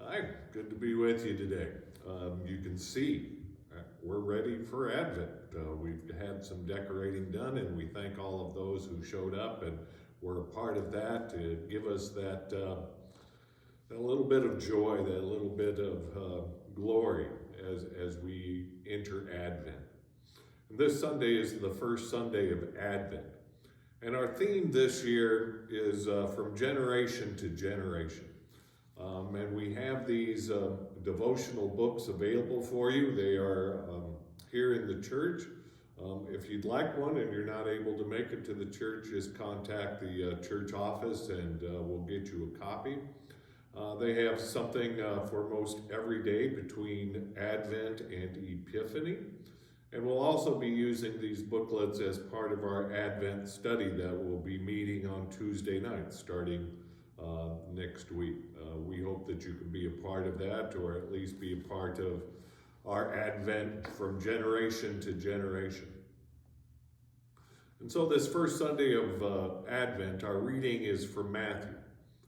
Hi, good to be with you today. You can see we're ready for Advent. We've had some decorating done, and we thank all of those who showed up and were a part of that to give us that little bit of joy, that little bit of glory as we enter Advent. And this Sunday is the first Sunday of Advent. And our theme this year is from generation to generation. And we have these devotional books available for you. They are here in the church. If you'd like one and you're not able to make it to the church, just contact the church office and we'll get you a copy. They have something for most every day between Advent and Epiphany. And we'll also be using these booklets as part of our Advent study that will be meeting on Tuesday night starting next week. We hope that you can be a part of that, or at least be a part of our Advent from generation to generation. And so this first Sunday of Advent, our reading is from Matthew.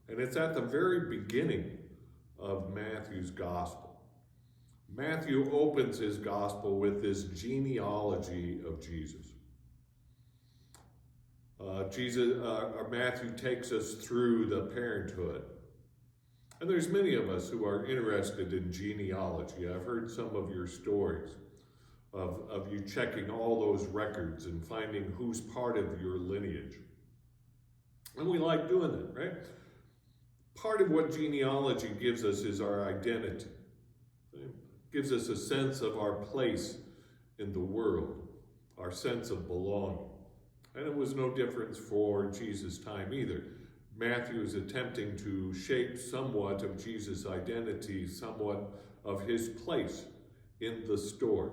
And it's at the very beginning of Matthew's gospel. Matthew opens his gospel with this genealogy of Jesus. Matthew takes us through the parenthood. And there's many of us who are interested in genealogy. I've heard some of your stories of you checking all those records and finding who's part of your lineage. And we like doing that, right? Part of what genealogy gives us is our identity. It gives us a sense of our place in the world, our sense of belonging. And it was no difference for Jesus' time either. Matthew is attempting to shape somewhat of Jesus' identity, somewhat of his place in the story.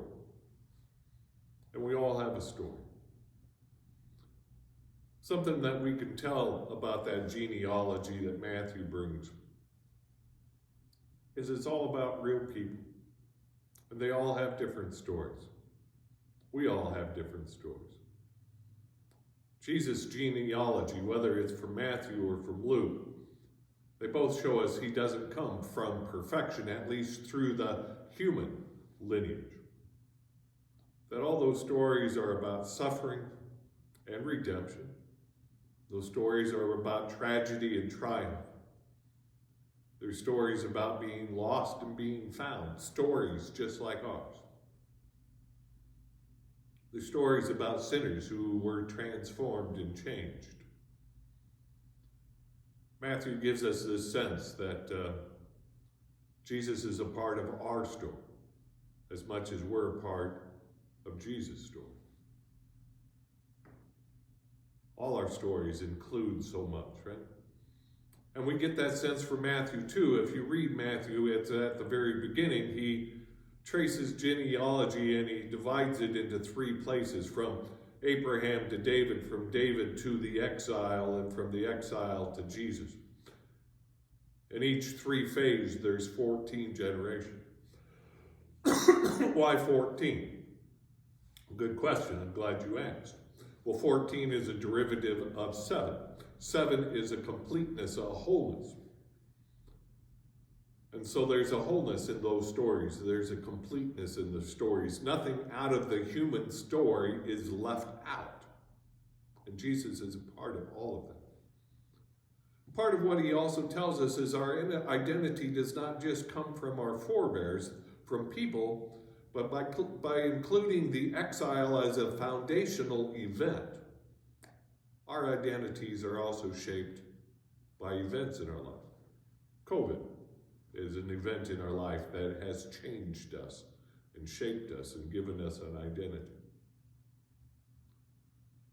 And we all have a story. Something that we can tell about that genealogy that Matthew brings is it's all about real people. And they all have different stories. We all have different stories. Jesus' genealogy, whether it's from Matthew or from Luke, they both show us he doesn't come from perfection, at least through the human lineage. That all those stories are about suffering and redemption. Those stories are about tragedy and triumph. They're stories about being lost and being found, stories just like ours. They're stories about sinners who were transformed and changed. Matthew gives us this sense that Jesus is a part of our story as much as we're a part of Jesus' story. All our stories include so much, right? And we get that sense from Matthew too. If you read Matthew, it's at the very beginning, he traces genealogy and he divides it into three places, from Abraham to David, from David to the exile, and from the exile to Jesus. In each three phase, there's 14 generations. Why 14? Good question. I'm glad you asked. Well, 14 is a derivative of 7. 7 is a completeness, a wholeness. And so there's a wholeness in those stories. There's a completeness in the stories. Nothing out of the human story is left out. And Jesus is a part of all of that. Part of what he also tells us is our identity does not just come from our forebears, from people, but by including the exile as a foundational event, our identities are also shaped by events in our life. COVID is an event in our life that has changed us and shaped us and given us an identity.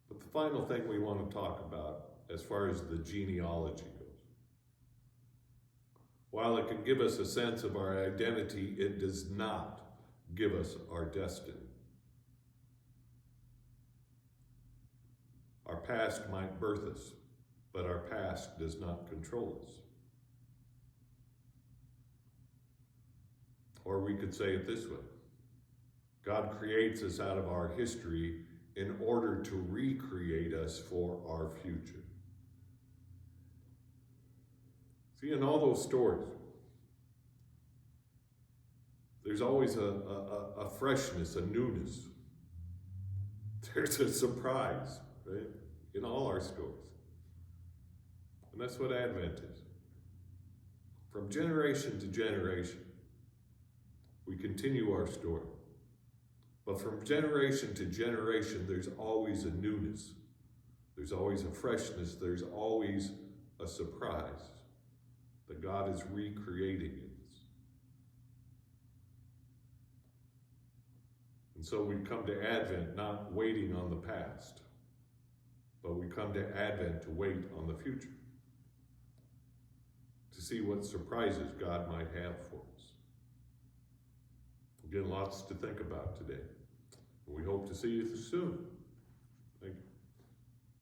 But the final thing we want to talk about as far as the genealogy goes, while it can give us a sense of our identity, it does not give us our destiny. Our past might birth us, but our past does not control us. Or we could say it this way: God creates us out of our history in order to recreate us for our future. See, in all those stories, There's always a freshness, a newness. There's a surprise, right? In all our stories. And that's what Advent is. From generation to generation, we continue our story. But from generation to generation, there's always a newness. There's always a freshness. There's always a surprise that God is recreating in us. And so we come to Advent not waiting on the past, but we come to Advent to wait on the future, to see what surprises God might have for us. Again, lots to think about today. We hope to see you soon.